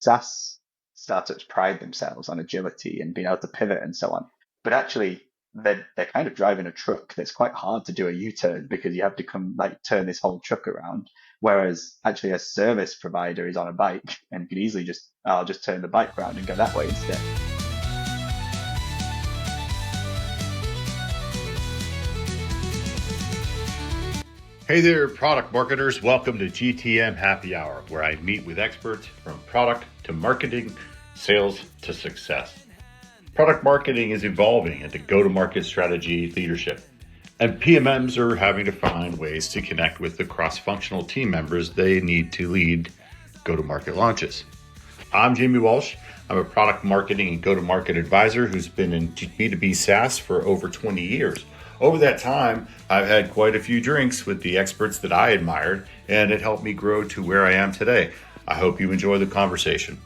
SaaS startups pride themselves on agility and being able to pivot and so on. But actually, they're kind of driving a truck that's quite hard to do a U-turn because you have to come like turn this whole truck around. Whereas actually a service provider is on a bike and could easily just, I'll just turn the bike around and go that way instead. Hey there, product marketers. Welcome to GTM Happy Hour, where I meet with experts from product to marketing, sales to success. Product marketing is evolving into go-to-market strategy leadership, and PMMs are having to find ways to connect with the cross-functional team members they need to lead go-to-market launches. I'm Jamie Walsh. I'm a product marketing and go-to-market advisor who's been in B2B SaaS for over 20 years. Over that time, I've had quite a few drinks with the experts that I admired, and it helped me grow to where I am today. I hope you enjoy the conversation.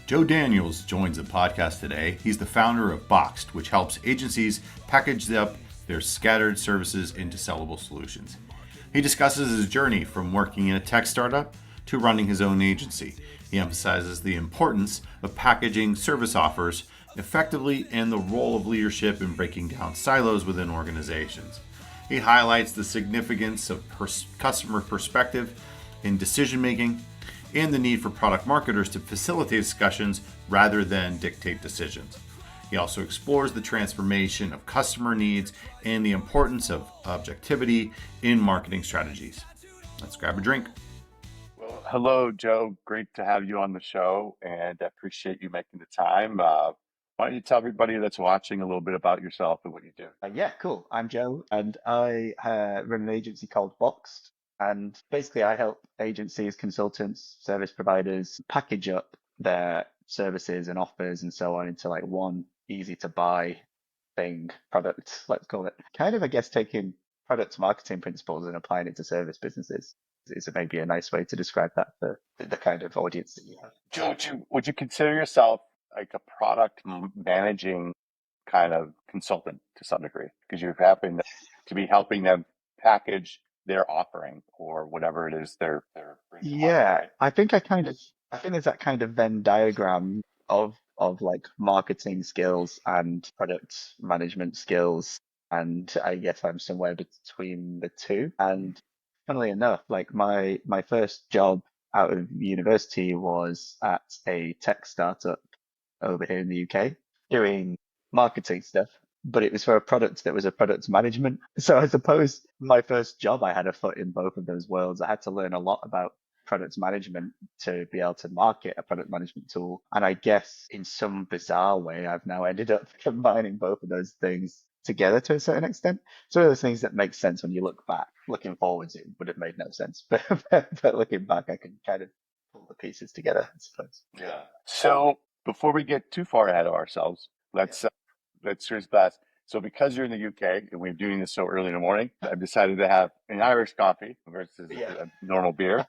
Joe Daniels joins the podcast today. He's the founder of Boxed, which helps agencies package up their scattered services into sellable solutions. He discusses his journey from working in a tech startup to running his own agency. He emphasizes the importance of packaging service offers effectively and the role of leadership in breaking down silos within organizations. He highlights the significance of customer perspective in decision making and the need for product marketers to facilitate discussions rather than dictate decisions. He also explores the transformation of customer needs and the importance of objectivity in marketing strategies. Let's grab a drink. Well, hello, Joe. Great to have you on the show, and I appreciate you making the time. Why don't you tell everybody that's watching a little bit about yourself and what you do? Yeah, cool. I'm Joe, and I run an agency called Boxed. And basically, I help agencies, consultants, service providers package up their services and offers and so on into like one easy to buy thing, product, let's call it. Kind of, I guess, taking product marketing principles and applying it to service businesses is maybe a nice way to describe that for the kind of audience that you have. Joe, would you consider yourself like a product managing kind of consultant to some degree? Because you happen to be helping them package their offering or whatever it is they're bringing to market, Yeah, right? I think there's that kind of Venn diagram of like marketing skills and product management skills, and I guess I'm somewhere between the two. And funnily enough, like my first job out of university was at a tech startup over here in the UK doing marketing stuff, but it was for a product that was a product management. So I suppose my first job, I had a foot in both of those worlds. I had to learn a lot about product management to be able to market a product management tool. And I guess in some bizarre way, I've now ended up combining both of those things together to a certain extent. So those things that make sense when you look back. Looking forwards, it would have made no sense, but looking back, I can kind of pull the pieces together, I suppose. Yeah. So before we get too far ahead of ourselves, let's here's best. So because you're in the UK and we're doing this so early in the morning, I've decided to have an Irish coffee versus Yeah. a normal beer.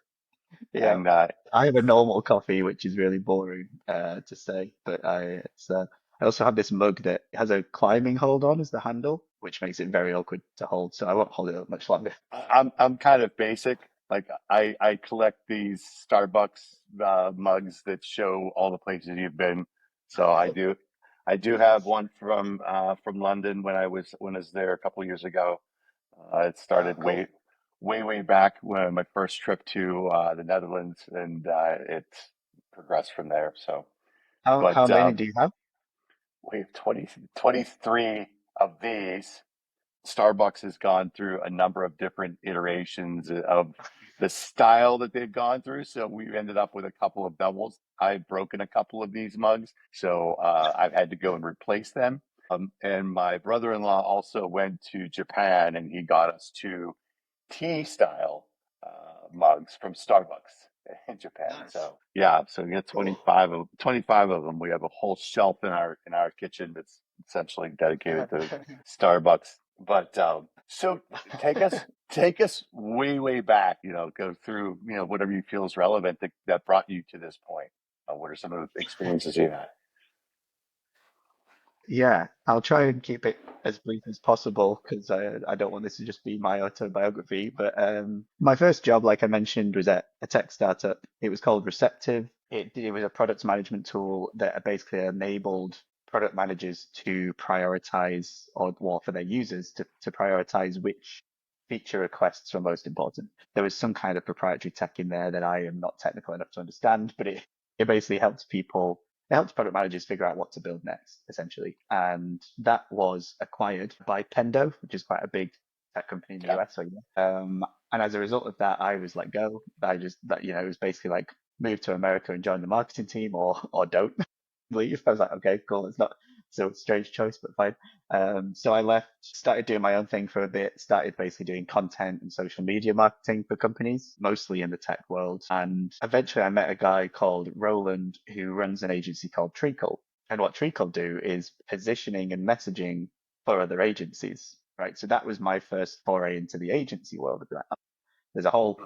Yeah, And I have a normal coffee, which is really boring to say, but I also have this mug that has a climbing hold on as the handle, which makes it very awkward to hold. So I won't hold it up much longer. I'm kind of basic. Like I collect these Starbucks mugs that show all the places you've been. So I do have one from London when I was there a couple of years ago. It Oh, started cool. way back when my first trip to the Netherlands, and it progressed from there. So, How but many do you have? we have 23 of these. Starbucks has gone through a number of different iterations of the style that they've gone through. So we've ended up with a couple of doubles. I've broken a couple of these mugs, so I've had to go and replace them. And my brother-in-law also went to Japan and he got us two tea style mugs from Starbucks in Japan. Nice. So yeah, so we got Cool. 25 of them. We have a whole shelf in our kitchen that's essentially dedicated to Starbucks. But so take us take us way back. Go through whatever you feel is relevant that brought you to this point. What are some of the experiences you had? Yeah, I'll try and keep it as brief as possible because I don't want this to just be my autobiography. But my first job, like I mentioned, was at a tech startup. It was called Receptive. it was a product management tool that basically enabled product managers to prioritize, or well, for their users to prioritize which feature requests were most important. There was some kind of proprietary tech in there that I am not technical enough to understand, but it basically helped people, it helps product managers figure out what to build next, essentially. And that was acquired by Pendo, which is quite a big tech company in the Yeah. US. So, yeah. And as a result of that, I was let go. I just that it was basically like move to America and join the marketing team, or don't leave. I was like, okay, cool. It's not so strange choice, but fine. So I left, started doing my own thing for a bit, started basically doing content and social media marketing for companies, mostly in the tech world. And eventually I met a guy called Roland who runs an agency called Treacle. And what Treacle do is positioning and messaging for other agencies, right? So that was my first foray into the agency world. Of that. There's a whole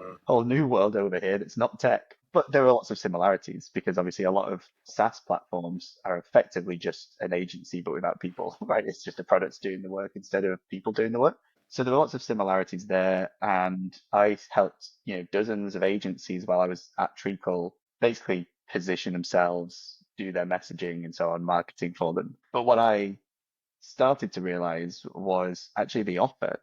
new world over here that's not tech, but there are lots of similarities because obviously a lot of SaaS platforms are effectively just an agency but without people, right? It's just a product doing the work instead of people doing the work. So there are lots of similarities there, and I helped dozens of agencies while I was at Treacle basically position themselves, do their messaging and so on, marketing for them. But what I started to realize was actually the offer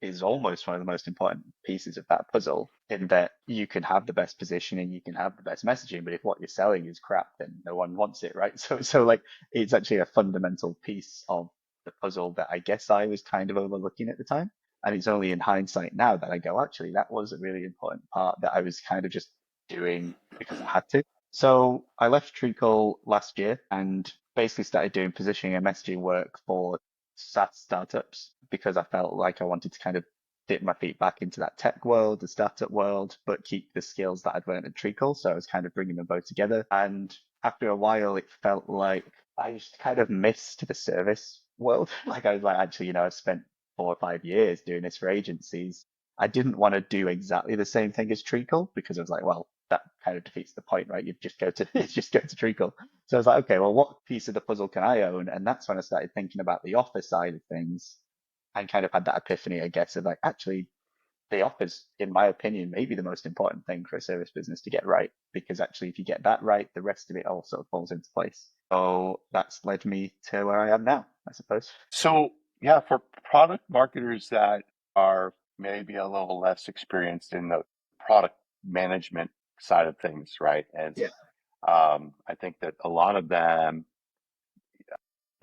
is almost one of the most important pieces of that puzzle, in that you can have the best positioning, you can have the best messaging, but if what you're selling is crap, then no one wants it, right? So like it's actually a fundamental piece of the puzzle that I guess I was kind of overlooking at the time. And it's only in hindsight now that I go, actually, that was a really important part that I was kind of just doing because I had to. So I left Treacle last year and basically started doing positioning and messaging work for SaaS startups because I felt like I wanted to kind of dip my feet back into that tech world, the startup world, but keep the skills that I'd learned at Treacle. So I was kind of bringing them both together. And after a while, it felt like I just kind of missed the service world. Like I was like, actually, I've spent 4 or 5 years doing this for agencies. I didn't want to do exactly the same thing as Treacle because I was like, well, that kind of defeats the point, right? You just go to you just go to Treacle. So I was like, okay, well, what piece of the puzzle can I own? And that's when I started thinking about the offer side of things and kind of had that epiphany, I guess, of like, actually, the offers, in my opinion, may be the most important thing for a service business to get right. Because actually, if you get that right, the rest of it also falls into place. So that's led me to where I am now, I suppose. So, yeah, for product marketers that are maybe a little less experienced in the product management side of things, right? And Yeah. I think that a lot of them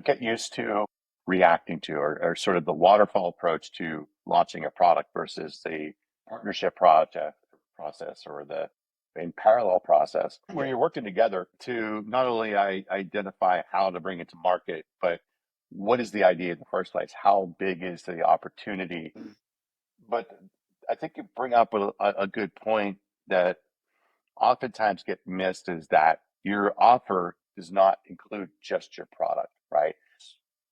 get used to reacting to, or sort of the waterfall approach to launching a product versus the partnership project process, or the in parallel process where Yeah. you're working together to not only identify how to bring it to market, but what is the idea in the first place? How big is the opportunity? But I think you bring up a good point that oftentimes get missed, is that your offer does not include just your product, right?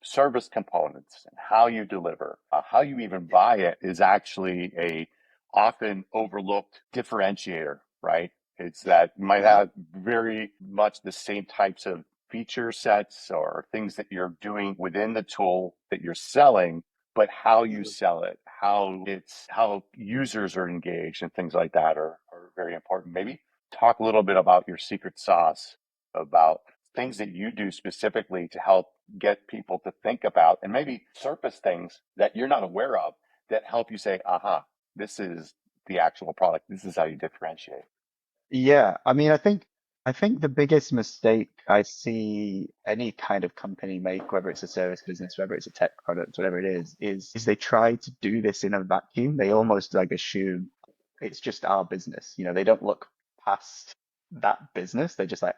Service components and how you deliver, how you even buy it is actually a often overlooked differentiator, right? It's that you might Uh-huh. have very much the same types of feature sets or things that you're doing within the tool that you're selling, but how you sell it, how users are engaged and things like that are very important. Maybe talk a little bit about your secret sauce, about things that you do specifically to help get people to think about and maybe surface things that you're not aware of that help you say, aha, this is the actual product. This is how you differentiate. Yeah, I mean, I think the biggest mistake I see any kind of company make, whether it's a service business, whether it's a tech product, whatever it is they try to do this in a vacuum. They almost like assume it's just our business. They don't look past that business. They're just like,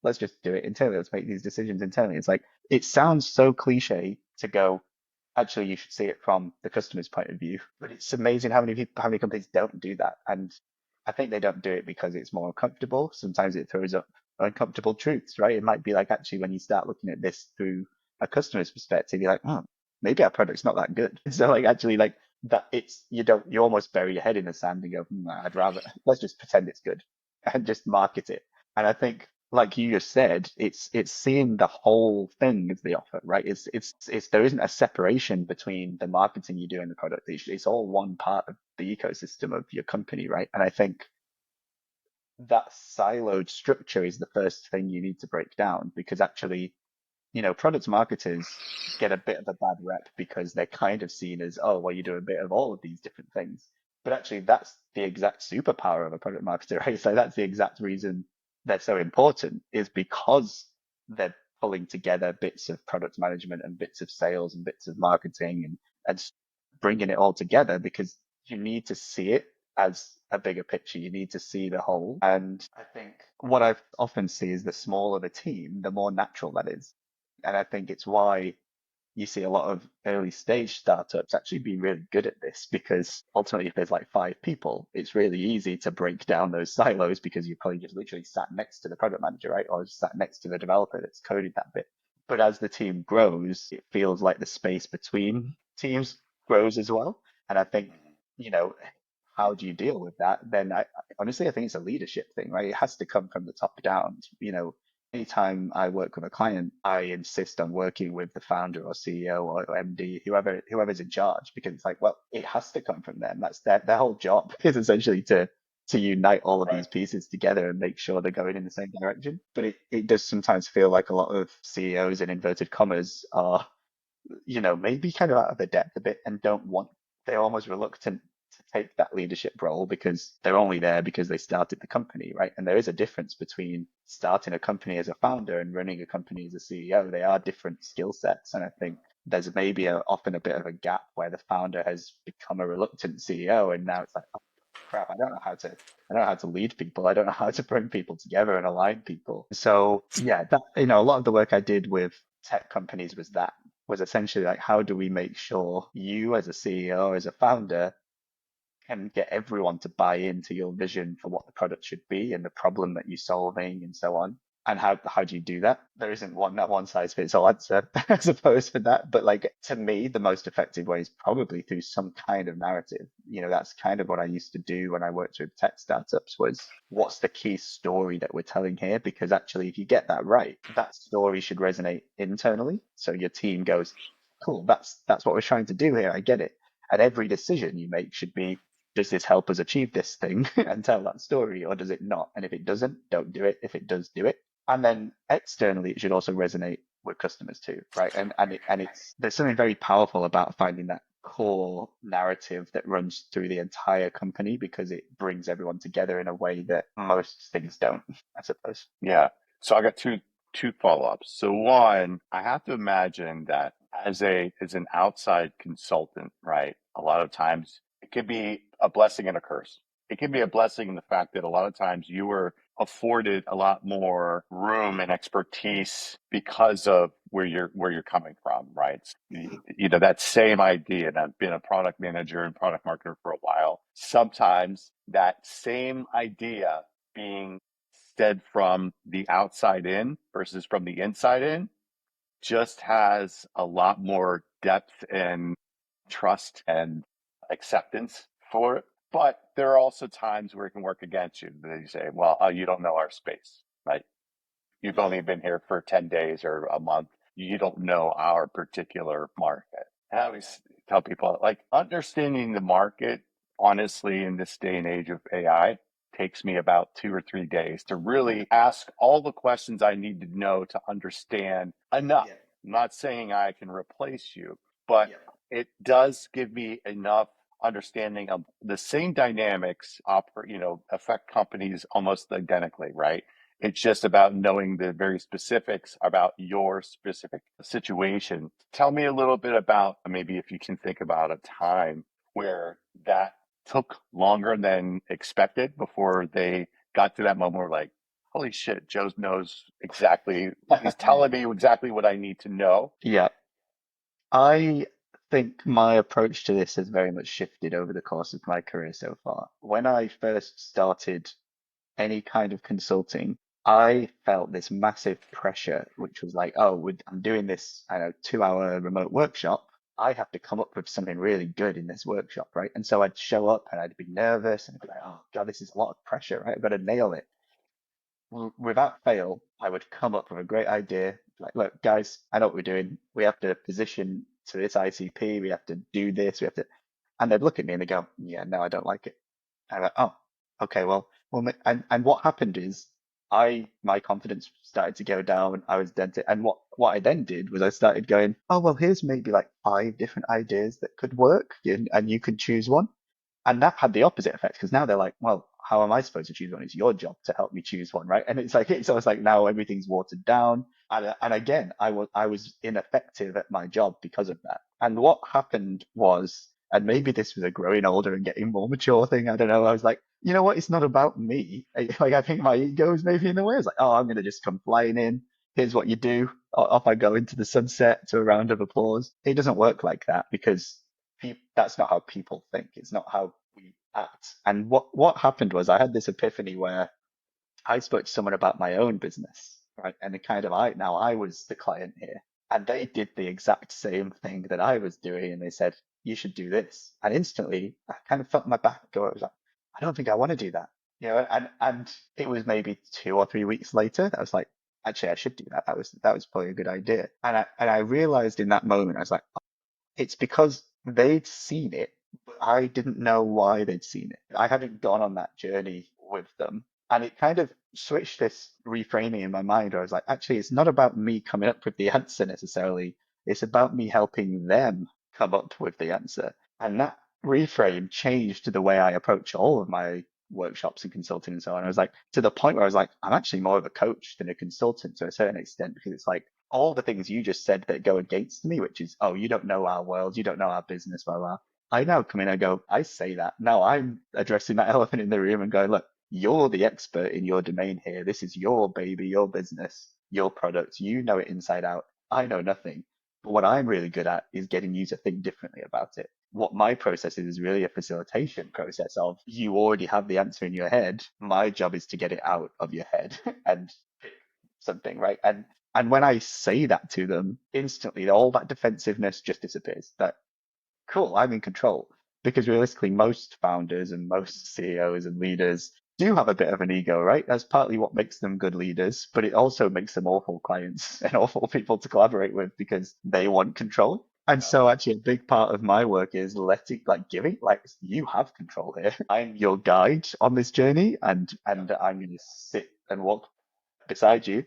let's just do it internally. Let's make these decisions internally. It's like it sounds so cliche to go, actually, you should see it from the customer's point of view. But it's amazing how many companies don't do that. And I think they don't do it because it's more uncomfortable. Sometimes it throws up uncomfortable truths, right? It might be like actually when you start looking at this through a customer's perspective, you're like, oh, maybe our product's not that good. So like actually like that you almost bury your head in the sand and go, I'd rather let's just pretend it's good and just market it. And I think like you just said, it's seeing the whole thing as the offer, right? It's there isn't a separation between the marketing you do and the product. It's all one part of the ecosystem of your company, right? And I think that siloed structure is the first thing you need to break down because actually, product marketers get a bit of a bad rep because they're kind of seen as, oh, well, you do a bit of all of these different things. But actually, that's the exact superpower of a product marketer, right? So that's the exact reason they're so important is because they're pulling together bits of product management and bits of sales and bits of marketing and bringing it all together because you need to see it as a bigger picture. You need to see the whole. And I think what I often see is the smaller the team, the more natural that is. And I think it's why you see a lot of early stage startups actually be really good at this because ultimately, if there's like 5 people, it's really easy to break down those silos because you probably just literally sat next to the product manager, right? Or just sat next to the developer that's coded that bit. But as the team grows, it feels like the space between teams grows as well. And I think, you know, how do you deal with that? Then honestly, I think it's a leadership thing, right? It has to come from the top down. Anytime I work with a client, I insist on working with the founder or CEO or MD, whoever's in charge, because it's like, well, it has to come from them. That's their whole job is essentially to unite all of Right. these pieces together and make sure they're going in the same direction. But it does sometimes feel like a lot of CEOs in inverted commas are maybe kind of out of their depth a bit and they're almost reluctant to take that leadership role because they're only there because they started the company, right? And there is a difference between starting a company as a founder and running a company as a CEO. They are different skill sets. And I think there's maybe often a bit of a gap where the founder has become a reluctant CEO and now it's like, oh, crap, I don't know how to lead people. I don't know how to bring people together and align people. So yeah, a lot of the work I did with tech companies was essentially like, how do we make sure you as a CEO, as a founder, can get everyone to buy into your vision for what the product should be and the problem that you're solving and so on. And how do you do that? There isn't one size fits all answer, I suppose, for that. But like to me, the most effective way is probably through some kind of narrative. That's kind of what I used to do when I worked with tech startups was what's the key story that we're telling here? Because actually, if you get that right, that story should resonate internally. So your team goes, cool, that's what we're trying to do here. I get it. And every decision you make should be, does this help us achieve this thing and tell that story, or does it not? And if it doesn't, don't do it. If it does, do it. And then externally, it should also resonate with customers too, right? And there's something very powerful about finding that core narrative that runs through the entire company because it brings everyone together in a way that most things don't, I suppose. Yeah. So I got two follow-ups. So one, I have to imagine that as an outside consultant, right? A lot of times it can be a blessing and a curse. It can be a blessing in the fact that a lot of times you were afforded a lot more room and expertise because of where you're coming from, right? That same idea, and I've been a product manager and product marketer for a while. Sometimes that same idea being said from the outside in versus from the inside in just has a lot more depth and trust and acceptance for it. But there are also times where it can work against you. That you say, well, you don't know our space, right? You've Yeah. only been here for 10 days or a month. You don't know our particular market. And I always tell people, like, understanding the market, honestly, in this day and age of AI, takes me about 2 or 3 days to really ask all the questions I need to know to understand enough. Yeah. I'm not saying I can replace you, but Yeah. it does give me enough understanding of the same dynamics affect companies almost identically, right? It's just about knowing the very specifics about your specific situation. Tell me a little bit about maybe if you can think about a time where that took longer than expected before they got to that moment where like, holy shit, Joe knows exactly, he's telling me exactly what I need to know. Yeah. I think my approach to this has very much shifted over the course of my career so far. When I first started any kind of consulting, I felt this massive pressure, which was like, oh, I'm doing this, I know, 2 hour remote workshop. I have to come up with something really good in this workshop, right? And so I'd show up and I'd be nervous and I'd be like, oh God, this is a lot of pressure, right? I've got to nail it. Without fail, I would come up with a great idea. Like, look, guys, I know what we're doing. We have to position to this ICP. We have to do this. We have to, and they'd look at me and they go, yeah, no, I don't like it. I'm like, oh, okay, well, And what happened is my confidence started to go down. I was dented. And what I then did was I started going, oh, well, here's maybe like five different ideas that could work, and you could choose one. And that had the opposite effect because now they're like, well, how am I supposed to choose one? It's your job to help me choose one, right? And it's almost like now everything's watered down. And again, I was ineffective at my job because of that. And what happened was, and maybe this was a growing older and getting more mature thing. I don't know. I was like, you know what? It's not about me. I think my ego is maybe in the way. It's like, oh, I'm gonna just come flying in. Here's what you do. Off I go into the sunset to a round of applause. It doesn't work like that because that's not how people think. It's not how we act. And what happened was I had this epiphany where I spoke to someone about my own business, right? And it kind of I was the client here. And they did the exact same thing that I was doing. And they said, you should do this. And instantly I kind of felt my back go. I was like, I don't think I want to do that. And it was maybe 2 or 3 weeks later that I was like, actually I should do that. That was probably a good idea. And I realized in that moment, I was like, it's because they'd seen it, but I didn't know why they'd seen it. I hadn't gone on that journey with them. And it kind of switched this reframing in my mind where I was like, actually, it's not about me coming up with the answer necessarily. It's about me helping them come up with the answer. And that reframe changed the way I approach all of my workshops and consulting and so on. I was like, to the point where I was like, I'm actually more of a coach than a consultant to a certain extent because it's like, all the things you just said that go against me, which is, oh, you don't know our world, you don't know our business, blah, blah. I now come in and go, I say that. Now I'm addressing that elephant in the room and going, look, you're the expert in your domain here. This is your baby, your business, your product. You know it inside out. I know nothing. But what I'm really good at is getting you to think differently about it. What my process is really a facilitation process of you already have the answer in your head. My job is to get it out of your head and pick something, right? And when I say that to them, instantly all that defensiveness just disappears. That cool, I'm in control. Because realistically, most founders and most CEOs and leaders do have a bit of an ego, right? That's partly what makes them good leaders, but it also makes them awful clients and awful people to collaborate with because they want control. And so actually a big part of my work is letting, like giving, like you have control here. I'm your guide on this journey and I'm going to sit and walk beside you,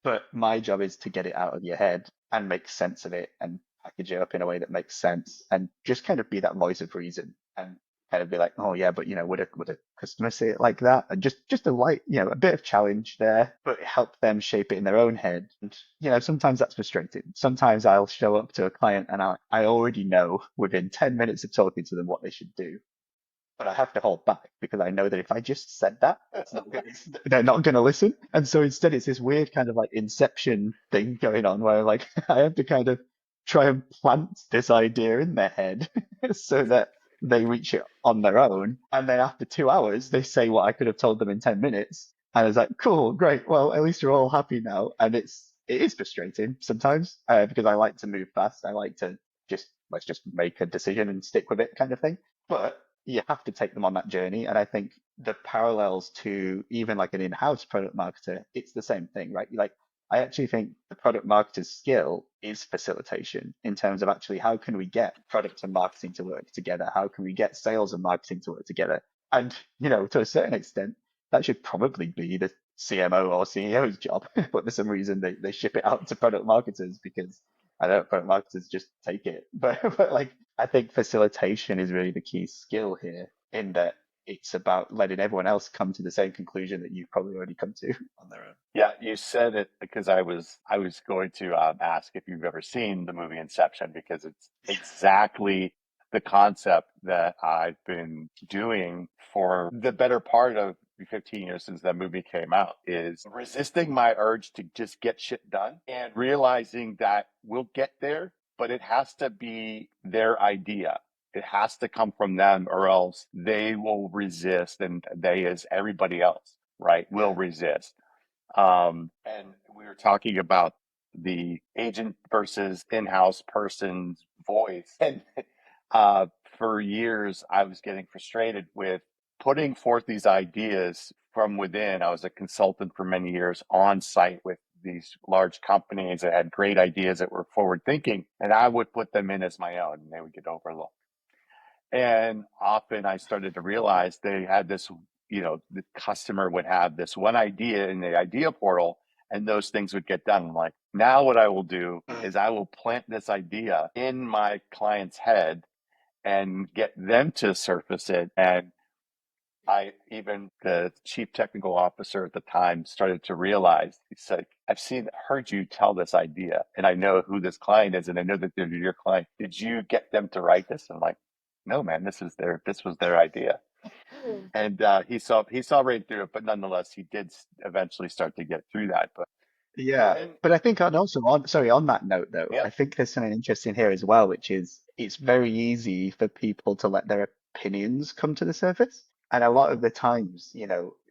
but my job is to get it out of your head and make sense of it and package it up in a way that makes sense and just kind of be that voice of reason and kind of be like, oh yeah, but would a customer say it like that? And just a light, a bit of challenge there, but help them shape it in their own head. And sometimes that's frustrating. Sometimes I'll show up to a client and I already know within 10 minutes of talking to them what they should do, but I have to hold back because I know that if I just said that, they're not going to listen. And so instead, it's this weird kind of like inception thing going on where like I have to kind of try and plant this idea in their head so that they reach it on their own. And then after 2 hours, they say what I could have told them in 10 minutes. And I was like, cool, great. Well, at least you're all happy now. And it is frustrating sometimes because I like to move fast. I like to let's just make a decision and stick with it kind of thing. But you have to take them on that journey. And I think the parallels to even like an in-house product marketer, it's the same thing, right? Like, I actually think the product marketer's skill is facilitation in terms of actually how can we get product and marketing to work together? How can we get sales and marketing to work together? And, to a certain extent, that should probably be the CMO or CEO's job, but for some reason they ship it out to product marketers because I don't know, product marketers just take it. But like I think facilitation is really the key skill here in that it's about letting everyone else come to the same conclusion that you've probably already come to on their own. Yeah, you said it because I was going to ask if you've ever seen the movie Inception because it's exactly the concept that I've been doing for the better part of 15 years since that movie came out is resisting my urge to just get shit done and realizing that we'll get there, but it has to be their idea. It has to come from them or else they will resist and they as everybody else, right, will Yeah. resist. And we were talking about the agent versus in-house person's voice. And uh, for years, I was getting frustrated with putting forth these ideas from within. I was a consultant for many years on site with these large companies that had great ideas that were forward thinking, and I would put them in as my own, and they would get overlooked. And often I started to realize they had this the customer would have this one idea in the idea portal and those things would get done. I'm like, now what I will do is I will plant this idea in my client's head and get them to surface it. And even the chief technical officer at the time started to realize, he said, heard you tell this idea, and I know who this client is, and I know that they're your client. Did you get them to write this? And I'm like, no, man, this was their idea. And he saw right through it, but nonetheless, he did eventually start to get through that. But Yeah, and but I think on also on sorry, on that note though, yeah, I think there's something interesting here as well, which is it's very easy for people to let their opinions come to the surface. And a lot of the times,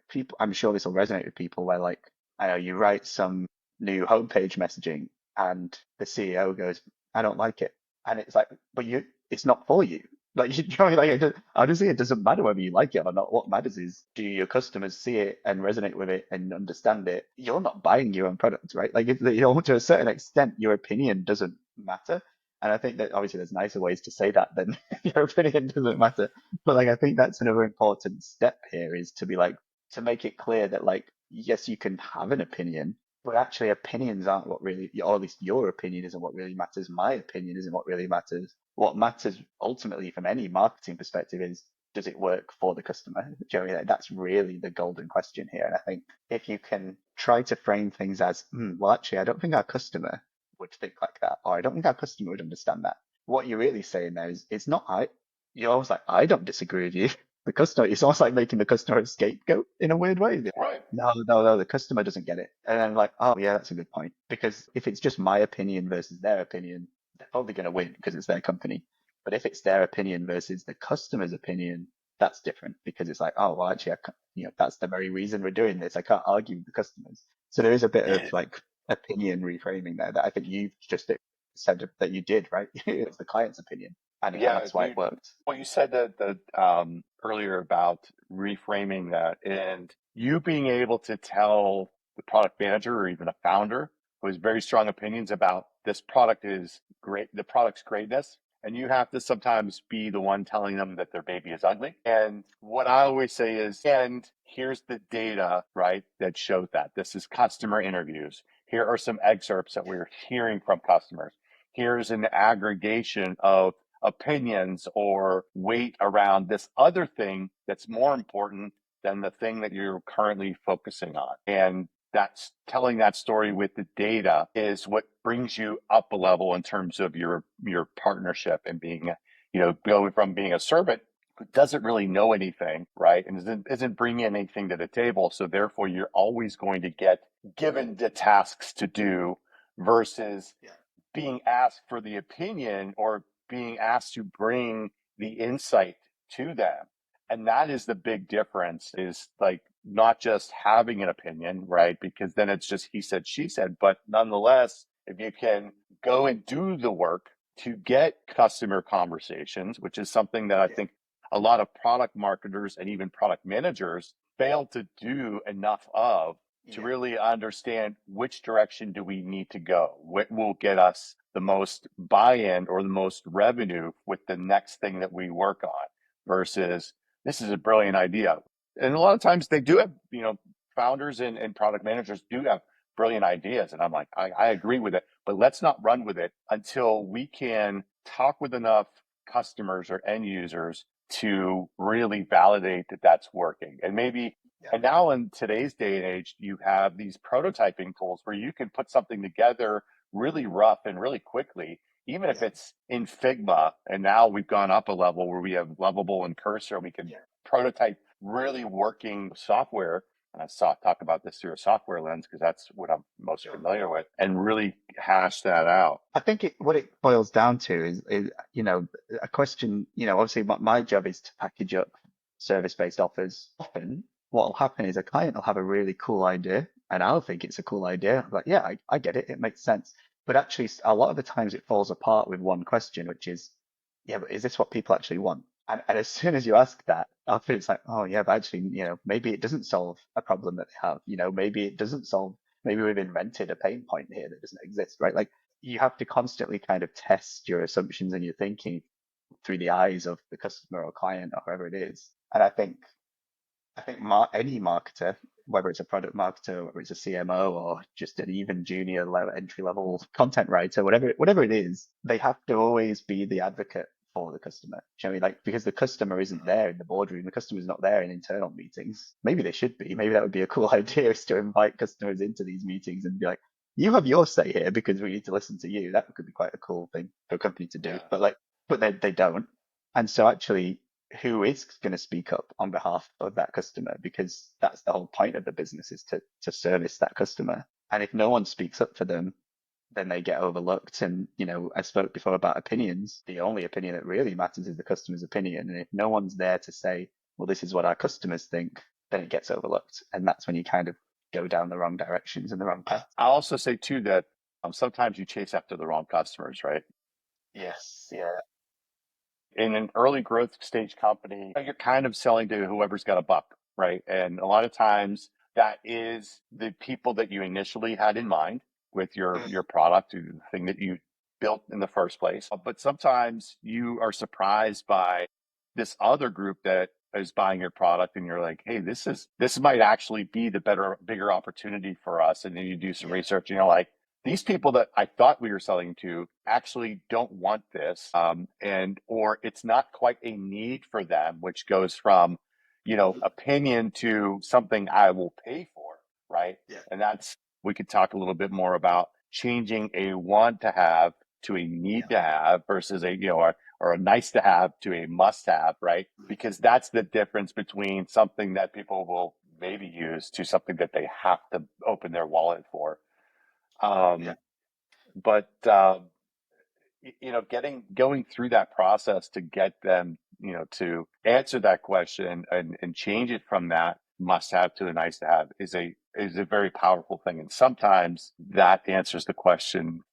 people, I'm sure this will resonate with people where like, I know you write some new homepage messaging and the CEO goes, I don't like it. And it's like, but it's not for you. Like, you know, like honestly, it doesn't matter whether you like it or not. What matters is do your customers see it and resonate with it and understand it? You're not buying your own product, right? Like, to a certain extent, your opinion doesn't matter. And I think that obviously there's nicer ways to say that than your opinion doesn't matter. But like, I think that's another important step here is to be like, to make it clear that like, yes, you can have an opinion, but actually opinions aren't what really, or at least your opinion isn't what really matters. My opinion isn't what really matters. What matters ultimately from any marketing perspective is does it work for the customer? Joey, that's really the golden question here. And I think if you can try to frame things as, well, actually, I don't think our customer would think like that, or I don't think our customer would understand that. What you're really saying there is, it's not you're almost like, I don't disagree with you. The customer, it's almost like making the customer a scapegoat in a weird way. right. No, no, no, the customer doesn't get it. And then like, oh yeah, that's a good point. Because if it's just my opinion versus their opinion, they're probably going to win because it's their company. But if it's their opinion versus the customer's opinion, that's different because it's like, oh, well, actually, that's the very reason we're doing this. I can't argue with the customers. So there is a bit of like opinion reframing there that I think you've just said that you did, right? It's the client's opinion, and Yeah, that's why it worked. well, you said that earlier about reframing that, and you being able to tell the product manager or even a founder who has very strong opinions about this product is great, the product's greatness, and you have to sometimes be the one telling them that their baby is ugly. And what I always say is, and here's the data, right, that shows that. This is customer interviews. Here are some excerpts that we're hearing from customers. Here's an aggregation of opinions or weight around this other thing that's more important than the thing that you're currently focusing on. And that's telling that story with the data is what brings you up a level in terms of your partnership and being, going from being a servant who doesn't really know anything, right? And isn't bringing anything to the table. So therefore you're always going to get given the tasks to do versus being asked for the opinion or being asked to bring the insight to them. And that is the big difference is like not just having an opinion, right? Because then it's just he said, she said, but nonetheless, if you can go and do the work to get customer conversations, which is something that I think a lot of product marketers and even product managers fail to do enough of to really understand which direction do we need to go, what will get us the most buy-in or the most revenue with the next thing that we work on versus this is a brilliant idea. And a lot of times they do have, founders and product managers do have brilliant ideas. And I'm like, I agree with it, but let's not run with it until we can talk with enough customers or end users to really validate that that's working. And maybe and now in today's day and age, you have these prototyping tools where you can put something together really rough and really quickly, even if it's in Figma. And now we've gone up a level where we have Lovable and Cursor. We can prototype really working software. And I talk about this through a software lens because that's what I'm most familiar with, and really hash that out. I think what it boils down to is a question, obviously my job is to package up service-based offers. Often what will happen is a client will have a really cool idea and I'll think it's a cool idea. But yeah, I get it. It makes sense. But actually a lot of the times it falls apart with one question, which is, yeah, but is this what people actually want? And as soon as you ask that, often it's like, oh yeah, but actually, maybe it doesn't solve a problem that they have. Maybe it doesn't solve, maybe we've invented a pain point here that doesn't exist, right? Like you have to constantly kind of test your assumptions and your thinking through the eyes of the customer or client or whoever it is. And I think any marketer, whether it's a product marketer, whether it's a CMO, or just an even junior level, entry level content writer, whatever it is, they have to always be the advocate for the customer. Do you know what I mean? Like, because the customer isn't there in the boardroom, the customer's not there in internal meetings. Maybe they should be. Maybe that would be a cool idea, is to invite customers into these meetings and be like, you have your say here because we need to listen to you. That could be quite a cool thing for a company to do. Yeah. But they don't. And so actually, who is going to speak up on behalf of that customer? Because that's the whole point of the business, is to service that customer. And if no one speaks up for them, then they get overlooked. And, I spoke before about opinions. The only opinion that really matters is the customer's opinion. And if no one's there to say, well, this is what our customers think, then it gets overlooked. And that's when you kind of go down the wrong directions and the wrong path. I'll also say too that sometimes you chase after the wrong customers, right? Yes. Yeah. In an early growth stage company, you're kind of selling to whoever's got a buck, right? And a lot of times that is the people that you initially had in mind with your product, or the thing that you built in the first place. But sometimes you are surprised by this other group that is buying your product, and you're like, hey, this might actually be the bigger opportunity for us. And then you do some Yeah. research, and you're like, these people that I thought we were selling to actually don't want this, or it's not quite a need for them, which goes from, opinion to something I will pay for, right? Yeah. And we could talk a little bit more about changing a want to have to a need to have versus or a nice to have to a must have, right? Because that's the difference between something that people will maybe use to something that they have to open their wallet for. Yeah. Um, but going through that process to get them, to answer that question and change it from that must have to a nice to have is a very powerful thing. And sometimes that answers the question,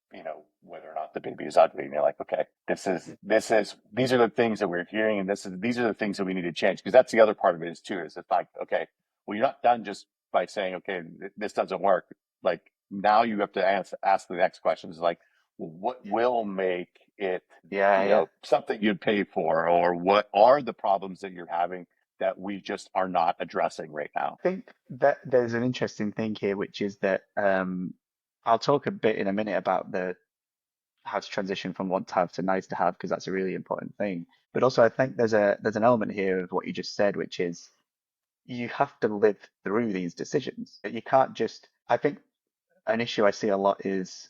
whether or not the baby is ugly. And you're like, okay, these are the things that we're hearing, and these are the things that we need to change. Because that's the other part of it is too, is it's like, okay, well, you're not done just by saying, okay, this doesn't work. Like, now you have to ask the next question, is like, well, what will make it, Yeah. Yeah. something you'd pay for, or what are the problems that you're having that we just are not addressing right now? I think that there's an interesting thing here, which is that I'll talk a bit in a minute about the how to transition from want to have to nice to have, because that's a really important thing. But also, I think there's an element here of what you just said, which is you have to live through these decisions. You can't just. I think an issue I see a lot is,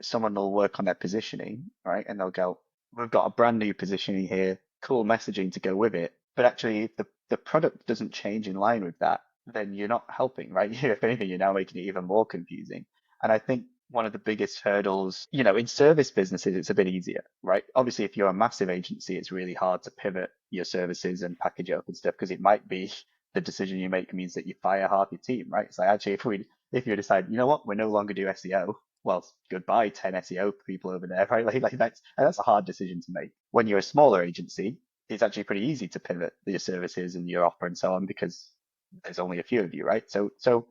someone will work on their positioning, right? And they'll go, we've got a brand new positioning here, cool messaging to go with it. But actually, if the product doesn't change in line with that, then you're not helping, right? If anything, you're now making it even more confusing. And I think one of the biggest hurdles, in service businesses, it's a bit easier, right? Obviously, if you're a massive agency, it's really hard to pivot your services and package it up and stuff, because it might be the decision you make means that you fire half your team, right? So actually, if you decide, you know what, we no longer do SEO, well, goodbye 10 SEO people over there, right? Like that's a hard decision to make. When you're a smaller agency, it's actually pretty easy to pivot your services and your offer and so on, because there's only a few of you, right? So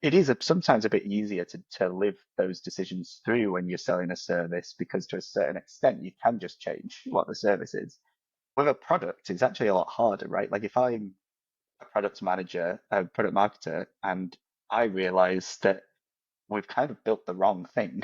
it is sometimes a bit easier to live those decisions through when you're selling a service, because to a certain extent you can just change what the service is. With a product, it's actually a lot harder, right? Like if I'm a product manager, a product marketer, and I realize that we've kind of built the wrong thing,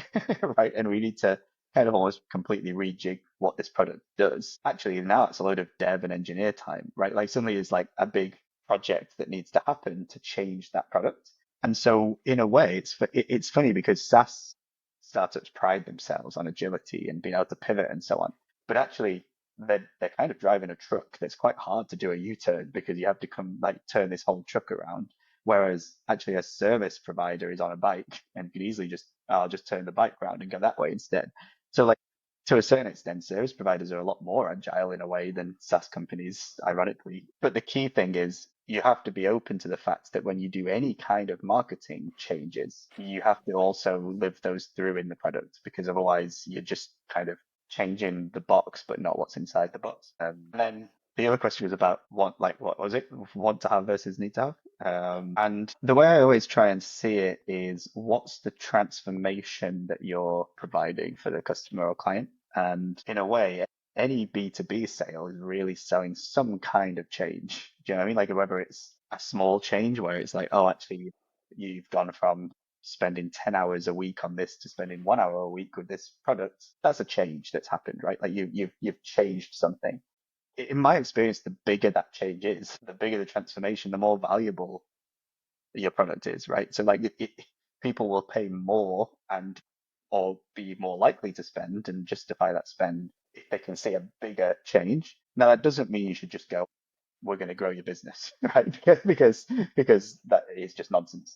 right? And we need to kind of almost completely rejig what this product does. Actually, now it's a load of dev and engineer time, right? Like suddenly it's like a big project that needs to happen to change that product. And so in a way, it's funny because SaaS startups pride themselves on agility and being able to pivot and so on. But actually, they're kind of driving a truck that's quite hard to do a U-turn, because you have to come like turn this whole truck around. Whereas actually a service provider is on a bike and could easily I'll just turn the bike around and go that way instead. So like to a certain extent, service providers are a lot more agile in a way than SaaS companies, ironically. But the key thing is you have to be open to the fact that when you do any kind of marketing changes, you have to also live those through in the product, because otherwise you're just kind of changing the box, but not what's inside the box. And then the other question was about what was it? Want to have versus need to have. And the way I always try and see it is, what's the transformation that you're providing for the customer or client? And in a way, any B2B sale is really selling some kind of change. Do you know what I mean? Like whether it's a small change where it's like, oh, actually, you've gone from spending 10 hours a week on this to spending 1 hour a week with this product. That's a change that's happened, right? Like you've changed something. In my experience, the bigger that change is, the bigger the transformation, the more valuable your product is, right? So like people will pay more and or be more likely to spend and justify that spend if they can see a bigger change. Now that doesn't mean you should just go, we're going to grow your business, right? Because that is just nonsense.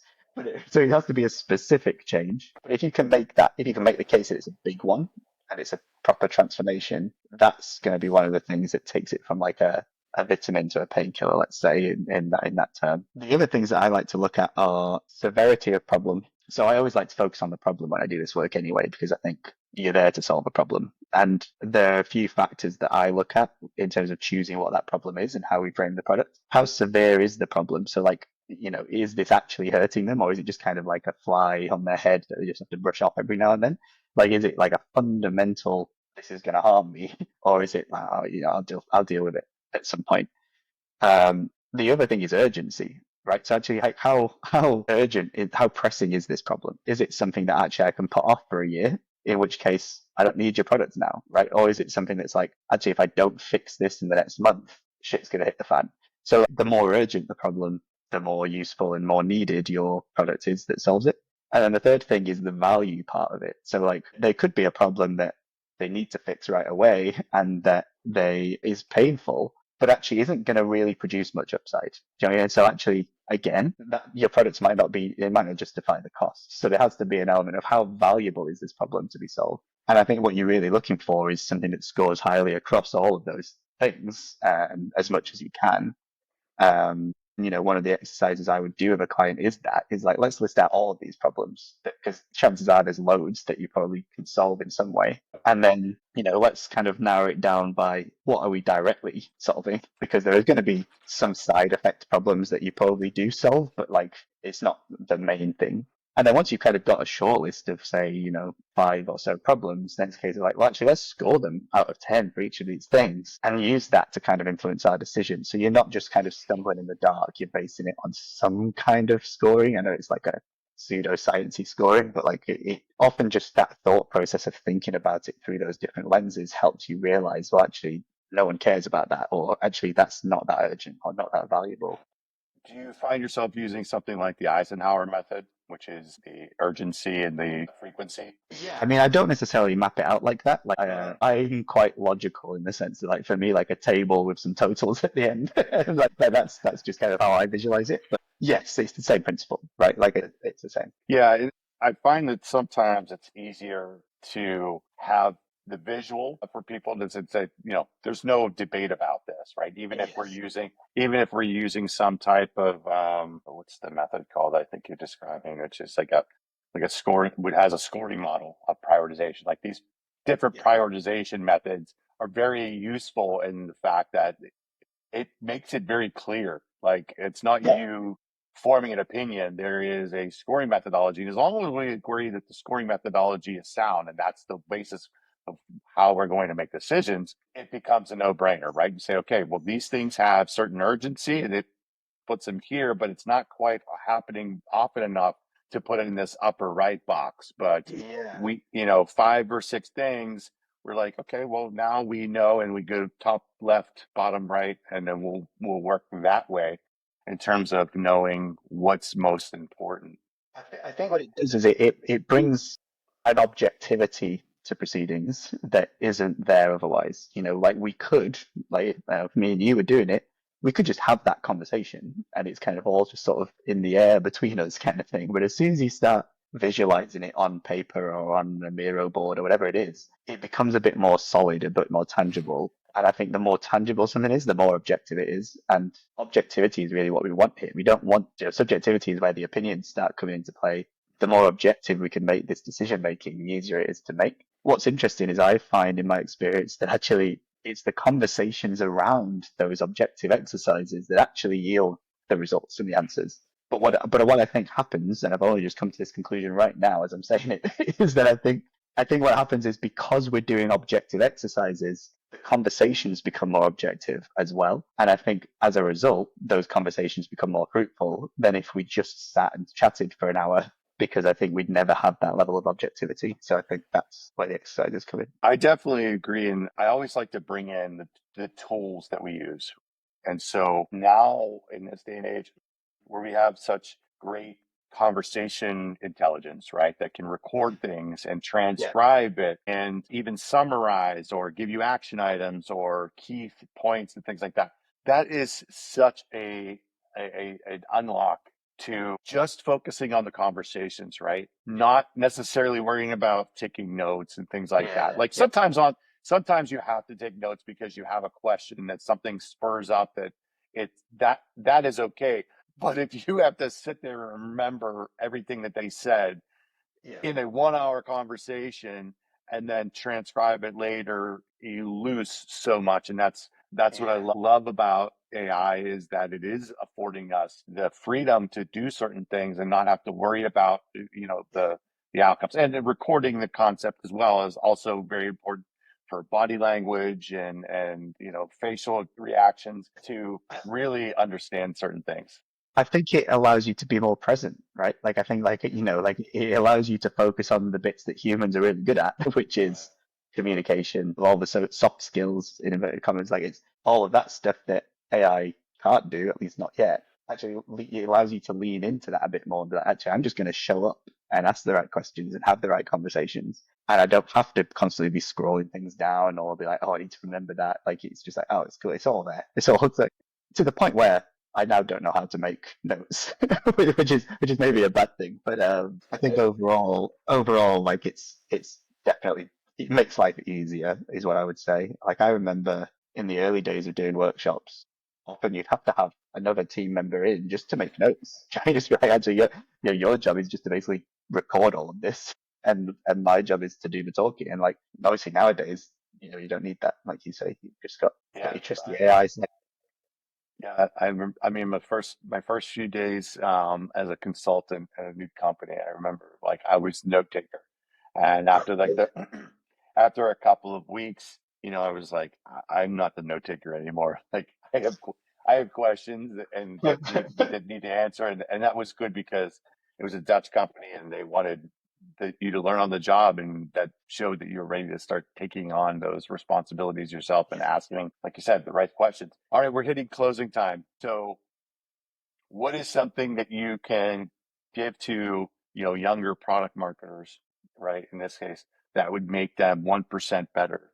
So it has to be a specific change. But if you can make that, if you can make the case that it's a big one and it's a proper transformation, that's going to be one of the things that takes it from like a vitamin to a painkiller, let's say, in that term. The other things that I like to look at are severity of problem. So I always like to focus on the problem when I do this work anyway, because I think you're there to solve a problem. And there are a few factors that I look at in terms of choosing what that problem is and how we frame the product. How severe is the problem? So like, is this actually hurting them, or is it just kind of like a fly on their head that they just have to brush off every now and then? Like, is it like a fundamental, this is going to harm me, or is it, I'll deal with it at some point? The other thing is urgency, right? So actually, like how urgent, how pressing is this problem? Is it something that actually I can put off for a year? In which case, I don't need your product now, right? Or is it something that's like, actually, if I don't fix this in the next month, shit's gonna hit the fan. So the more urgent the problem, the more useful and more needed your product is that solves it. And then the third thing is the value part of it. So like there could be a problem that they need to fix right away and that they is painful, but actually isn't going to really produce much upside. Do you know what I mean? So actually, again, that your products might not be, it might not justify the cost. So there has to be an element of how valuable is this problem to be solved. And I think what you're really looking for is something that scores highly across all of those things, as much as you can. One of the exercises I would do with a client is like, let's list out all of these problems because chances are there's loads that you probably can solve in some way. And then, let's kind of narrow it down by what are we directly solving? Because there is going to be some side effect problems that you probably do solve, but like it's not the main thing. And then once you've kind of got a short list of, say, 5 or so problems, then it's a case of like, well, actually, let's score them out of 10 for each of these things and use that to kind of influence our decision. So you're not just kind of stumbling in the dark, you're basing it on some kind of scoring. I know it's like a pseudo-sciencey scoring, but like it often just that thought process of thinking about it through those different lenses helps you realize, well, actually, no one cares about that, or actually, that's not that urgent or not that valuable. Do you find yourself using something like the Eisenhower method, which is the urgency and the frequency? Yeah, I mean, I don't necessarily map it out like that. Like, I'm quite logical in the sense that, like, for me, like a table with some totals at the end, like that's just kind of how I visualize it. But yes, it's the same principle, right? Like, it's the same. Yeah, I find that sometimes it's easier to have the visual for people to say, there's no debate about this, right? Even if we're using some type of what's the method called? I think you're describing, which is like a scoring, which has a scoring model of prioritization. Like these different Yeah. prioritization methods are very useful in the fact that it makes it very clear. Like it's not you forming an opinion. There is a scoring methodology. And as long as we agree that the scoring methodology is sound and that's the basis of how we're going to make decisions, it becomes a no-brainer, right? You say, okay, well, these things have certain urgency and it puts them here, but it's not quite happening often enough to put it in this upper right box. But Yeah. we, 5 or 6 things, we're like, okay, well, now we know, and we go top left, bottom right, and then we'll work that way in terms of knowing what's most important. I think what it does is it brings an objectivity to proceedings that isn't there otherwise. Like we could, like if me and you were doing it, we could just have that conversation and it's kind of all just sort of in the air between us kind of thing. But as soon as you start visualizing it on paper or on a Miro board or whatever it is, it becomes a bit more solid, a bit more tangible. And I think the more tangible something is, the more objective it is. And objectivity is really what we want here. We don't want, subjectivity is where the opinions start coming into play. The more objective we can make this decision making, the easier it is to make. What's interesting is I find in my experience that actually it's the conversations around those objective exercises that actually yield the results and the answers. But what I think happens, and I've only just come to this conclusion right now as I'm saying it, is that I think what happens is because we're doing objective exercises, the conversations become more objective as well. And I think as a result, those conversations become more fruitful than if we just sat and chatted for an hour, because I think we'd never have that level of objectivity. So I think that's where the exercises come in. I definitely agree. And I always like to bring in the tools that we use. And so now in this day and age where we have such great conversation intelligence, right, that can record things and Yeah. transcribe it and even summarize or give you action items or key points and things like that. That is such an unlock to just focusing on the conversations, right? Not necessarily worrying about taking notes and things like that. Yeah. Like Yeah. sometimes you have to take notes because you have a question that something spurs up that that is okay. But if you have to sit there and remember everything that they said Yeah. in a 1 hour conversation and then transcribe it later, you lose so much. And that's what I Yeah. love about AI is that it is affording us the freedom to do certain things and not have to worry about, Yeah. the outcomes. And then recording the concept as well is also very important for body language and facial reactions to really understand certain things. I think it allows you to be more present, right? Like I think like it allows you to focus on the bits that humans are really good at, which is communication, all the soft skills in inverted commas, like it's all of that stuff that AI can't do, at least not yet. Actually, it allows you to lean into that a bit more. That actually, I'm just going to show up and ask the right questions and have the right conversations, and I don't have to constantly be scrolling things down or be like, oh, I need to remember that. Like it's just like, oh, it's cool, it's all there. It's like to the point where I now don't know how to make notes, which is maybe a bad thing. But I think overall, like it's definitely it makes life easier, is what I would say. Like I remember in the early days of doing workshops, often you'd have to have another team member in just to make notes. Just be like, actually, your job is just to basically record all of this, and my job is to do the talking. And like obviously nowadays, you don't need that. Like you say, you've just got Yeah. your trusty AI. Yeah, I mean, my first few days as a consultant at a new company, I remember like I was note taker, and after like the after a couple of weeks, I was like, I'm not the note taker anymore. Like I have questions and that need to answer, and that was good because it was a Dutch company and they wanted you to learn on the job, and that showed that you're ready to start taking on those responsibilities yourself and asking, like you said, the right questions. All right, we're hitting closing time. So, what is something that you can give to younger product marketers, right? In this case, that would make them 1% better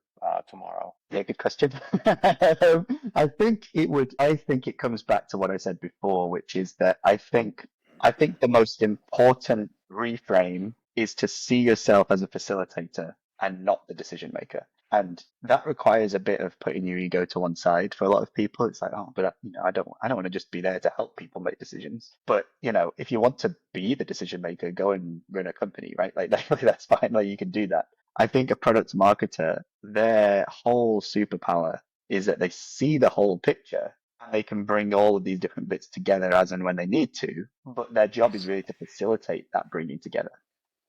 tomorrow. Yeah, good question. I think it comes back to what I said before, which is that I think the most important reframe is to see yourself as a facilitator and not the decision maker. And that requires a bit of putting your ego to one side. For a lot of people, it's like, oh, but I don't want to just be there to help people make decisions. But if you want to be the decision maker, go and run a company, right? Like, that's fine. Like, you can do that. I think a product marketer, their whole superpower is that they see the whole picture and they can bring all of these different bits together as and when they need to. But their job is really to facilitate that bringing together.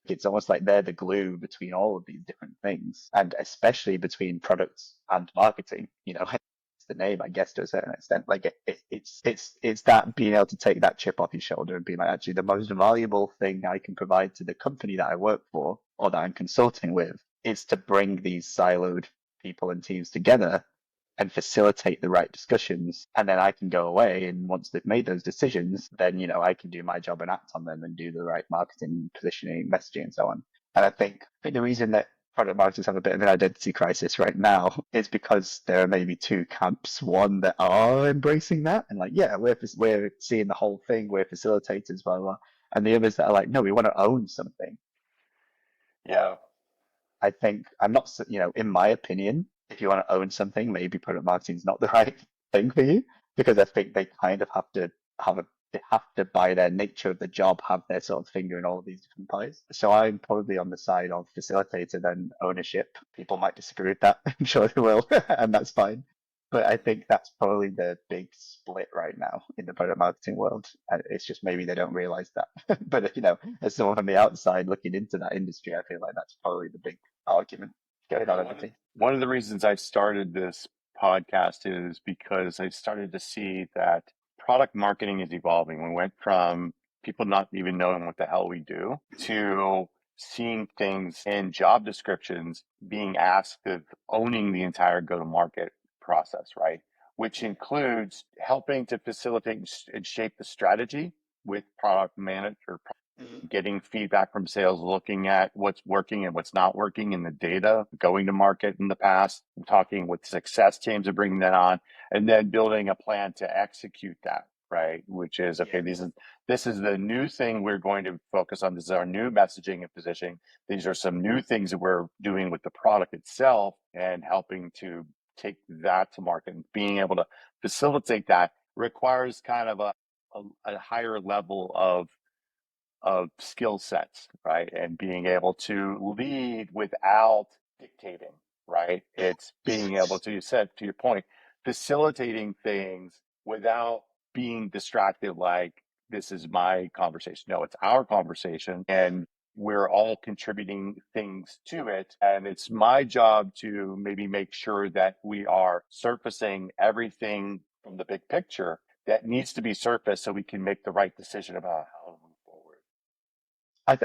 It's almost like they're the glue between all of these different things, and especially between products and marketing. It's the name, I guess, to a certain extent. Like it's that being able to take that chip off your shoulder and be like, actually, the most valuable thing I can provide to the company that I work for or that I'm consulting with is to bring these siloed people and teams together and facilitate the right discussions. And then I can go away. And once they've made those decisions, then, I can do my job and act on them and do the right marketing, positioning, messaging, and so on. And I think the reason that product marketers have a bit of an identity crisis right now is because there are maybe two camps. One that are embracing that and like, yeah, we're seeing the whole thing, we're facilitators, blah, blah, blah. And the others that are like, no, we want to own something. Yeah. I think I'm not, in my opinion, if you want to own something, maybe product marketing is not the right thing for you, because I think they kind of they have to, by their nature of the job, have their sort of finger in all of these different pies. So I'm probably on the side of facilitator than ownership. People might disagree with that. I'm sure they will, and that's fine. But I think that's probably the big split right now in the product marketing world. And it's just maybe they don't realize that. But as someone from the outside looking into that industry, I feel like that's probably the big argument. going on everything. One of the reasons I started this podcast is because I started to see that product marketing is evolving. We went from people not even knowing what the hell we do to seeing things in job descriptions being asked of owning the entire go to market process, right? Which includes helping to facilitate and shape the strategy with product manager, Mhm. getting feedback from sales, looking at what's working and what's not working in the data, going to market in the past, talking with success teams and bringing that on, and then building a plan to execute that, right? Which is, okay, Yeah. this is the new thing we're going to focus on. This is our new messaging and positioning. These are some new things that we're doing with the product itself and helping to take that to market. And being able to facilitate that requires kind of a higher level of skill sets, right? And being able to lead without dictating, right? It's being able Yes. to, you said to your point, facilitating things without being distracted, like this is my conversation. No, it's our conversation Yeah. and we're all contributing things to it. And it's my job to maybe make sure that we are surfacing everything from the big picture that needs to be surfaced so we can make the right decision about how to move forward.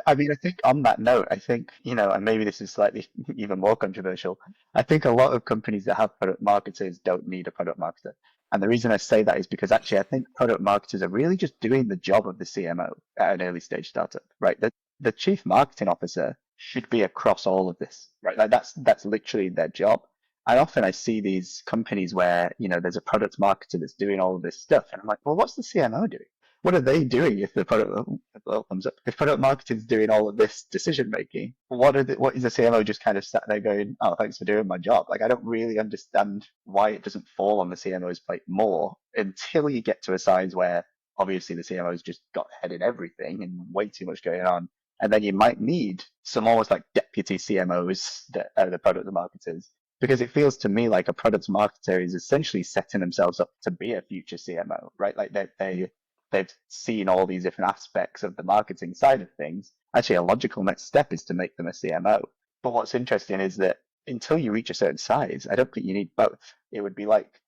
I mean, I think on that note, I think, and maybe this is slightly even more controversial. I think a lot of companies that have product marketers don't need a product marketer. And the reason I say that is because actually I think product marketers are really just doing the job of the CMO at an early stage startup, right? The chief marketing officer should be across all of this, right? Like that's literally their job. And often I see these companies where, there's a product marketer that's doing all of this stuff. And I'm like, well, what's the CMO doing? What are they doing if the product thumbs up? If product marketing is doing all of this decision making, what is the CMO just kind of sat there going, "Oh, thanks for doing my job"? Like I don't really understand why it doesn't fall on the CMO's plate more until you get to a size where obviously the CMO's just got head in everything and way too much going on, and then you might need some almost like deputy CMOs that are the product marketers. Because it feels to me like a product marketer is essentially setting themselves up to be a future CMO, right? Like they've seen all these different aspects of the marketing side of things. Actually, a logical next step is to make them a CMO. But what's interesting is that until you reach a certain size, I don't think you need both. It would be like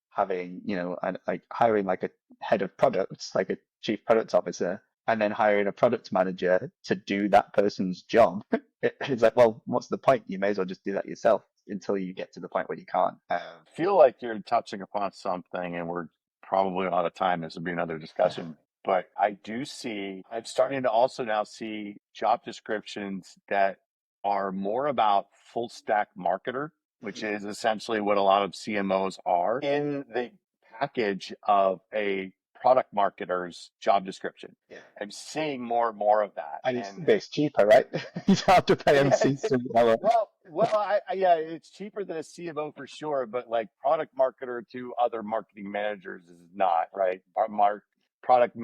having, like hiring like a head of products, like a chief product officer, and then hiring a product manager to do that person's job. It's like, well, what's the point? You may as well just do that yourself until you get to the point where you can't. Feel like you're touching upon something, and we're probably out of time. This will be another discussion. But I'm starting to also now see job descriptions that are more about full stack marketer, which is essentially what a lot of CMOs are in the package of a product marketer's job description. Yeah. I'm seeing more and more of that. And And it's cheaper, right? You don't have to pay them yeah, seats and lower. yeah, it's cheaper than a CMO for sure, but like product marketer to other marketing managers is not, right? Product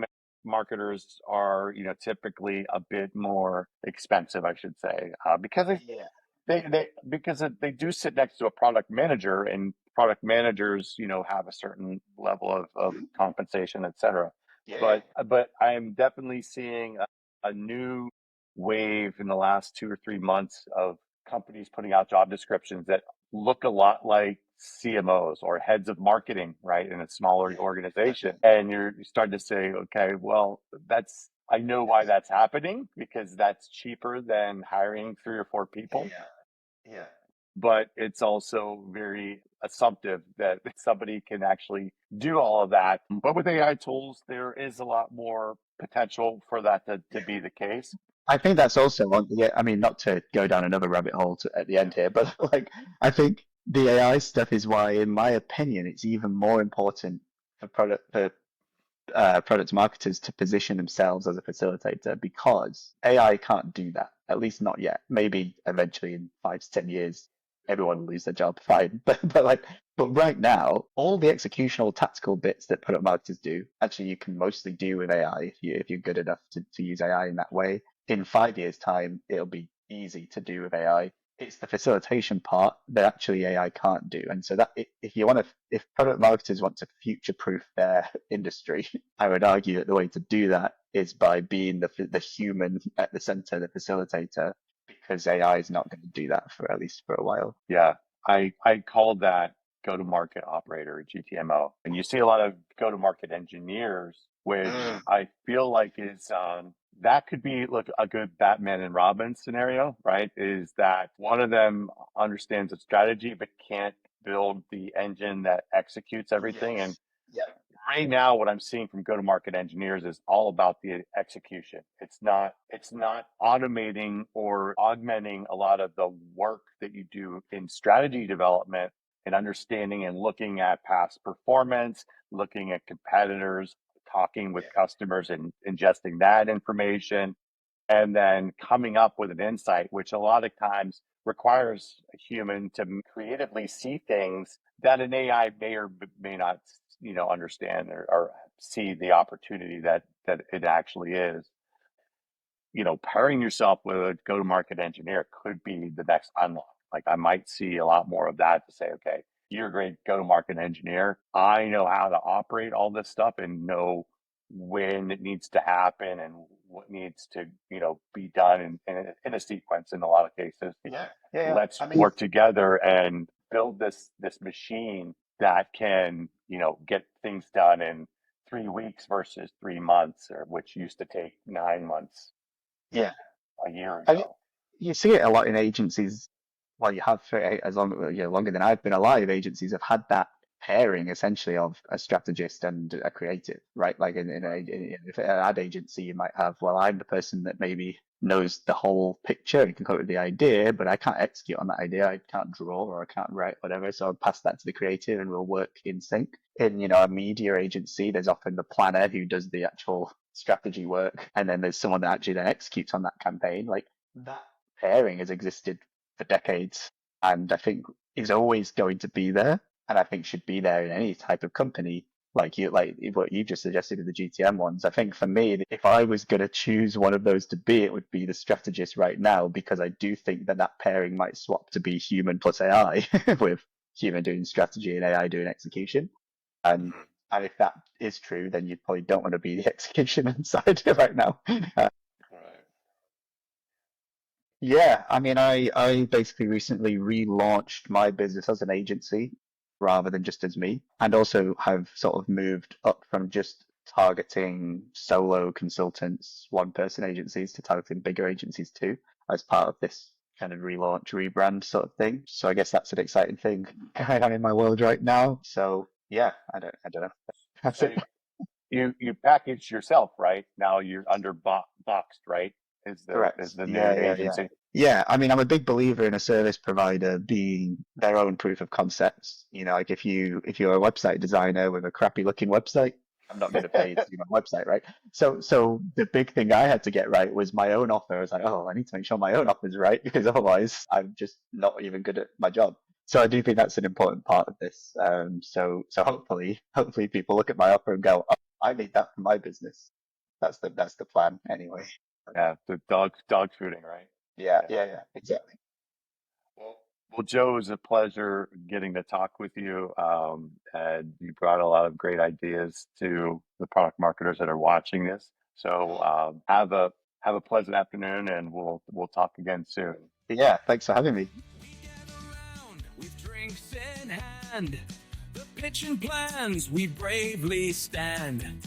marketers are, typically a bit more expensive, I should say, because Yeah. they do sit next to a product manager, and product managers, have a certain level of compensation, et cetera. Yeah. But I'm definitely seeing a new wave in the last 2 or 3 months of companies putting out job descriptions that look a lot like CMOs or heads of marketing, right, in a smaller Yeah. organization. And you start to say, okay, well, I know why that's happening because that's cheaper than hiring 3 or 4 people, Yeah. Yeah. but it's also very assumptive that somebody can actually do all of that. But with AI tools, there is a lot more potential for that to Yeah. be the case. I think that's also one. Yeah, I mean, not to go down another rabbit hole at the Yeah. end here, but like, I think the AI stuff is why, in my opinion, it's even more important for product marketers to position themselves as a facilitator because AI can't do that, at least not yet. Maybe eventually in 5 to 10 years, everyone will lose their job, fine. But right now, all the executional tactical bits that product marketers do, actually you can mostly do with AI if you're good enough to use AI in that way. In 5 years' time, it'll be easy to do with AI. It's the facilitation part that actually AI can't do. And so that if product marketers want to future proof their industry, I would argue that the way to do that is by being the human at the center, the facilitator, because AI is not going to do that for at least for a while. Yeah, I call that go-to-market operator, GTMO. And you see a lot of go-to-market engineers, which I feel like is that could be look a good Batman and Robin scenario, right? Is that one of them understands the strategy but can't build the engine that executes everything. And Yes. Yeah. right now what I'm seeing from go-to-market engineers is all about the execution. It's not automating or augmenting a lot of the work that you do in strategy development and understanding and looking at past performance, looking at competitors, talking with customers and ingesting that information, and then coming up with an insight, which a lot of times requires a human to creatively see things that an AI may or may not, understand or see the opportunity that it actually is. Pairing yourself with a go-to-market engineer could be the next unlock. Like I might see a lot more of that to say, okay, you're a great go-to-market engineer. I know how to operate all this stuff and know when it needs to happen and what needs to, be done in a sequence in a lot of cases. Yeah. Yeah. Yeah. Let's I mean, work together and build this machine that can, get things done in 3 weeks versus 3 months, or which used to take 9 months yeah. a year I mean, ago. you see it a lot in agencies. Well, you have for as long, longer than I've been alive. Agencies have had that pairing essentially of a strategist and a creative, right? Like if an ad agency, you might have, well, I'm the person that maybe knows the whole picture and can come up with the idea, but I can't execute on that idea. I can't draw or I can't write, whatever. So I'll pass that to the creative and we'll work in sync. In, a media agency, there's often the planner who does the actual strategy work, and then there's someone that actually then executes on that campaign. Like that pairing has existed for decades and I think is always going to be there and I think should be there in any type of company like what you just suggested with the GTM ones. I think for me, if I was going to choose one of those to be, it would be the strategist right now because I do think that pairing might swap to be human plus AI with human doing strategy and AI doing execution. And and if that is true, then you probably don't want to be the execution inside right now. Right. Yeah, I mean, I basically recently relaunched my business as an agency rather than just as me, and also have sort of moved up from just targeting solo consultants, one person agencies to targeting bigger agencies too, as part of this kind of relaunch, rebrand sort of thing. So I guess that's an exciting thing going on in my world right now. So yeah, I don't know. That's So it. you package yourself, right? Now you're under boxed, right? Is Correct. the new Yeah, yeah, yeah. agency. Yeah, I mean, I'm a big believer in a service provider being their own proof of concepts. Like if you're a website designer with a crappy looking website, I'm not going to pay you to do my website, right? So the big thing I had to get right was my own offer. I was like, oh, I need to make sure my own offer is right because otherwise I'm just not even good at my job. So I do think that's an important part of this. So hopefully people look at my offer and go, oh, I need that for my business. That's the plan anyway. Yeah, the dog fooding, right? Yeah, Yeah. yeah, yeah, exactly. Well, well, Joe, it was a pleasure getting to talk with you. And you brought a lot of great ideas to the product marketers that are watching this. So have a pleasant afternoon, and we'll talk again soon. Yeah, thanks for having me. We gather round with drinks in hand. The pitch and plans we bravely stand.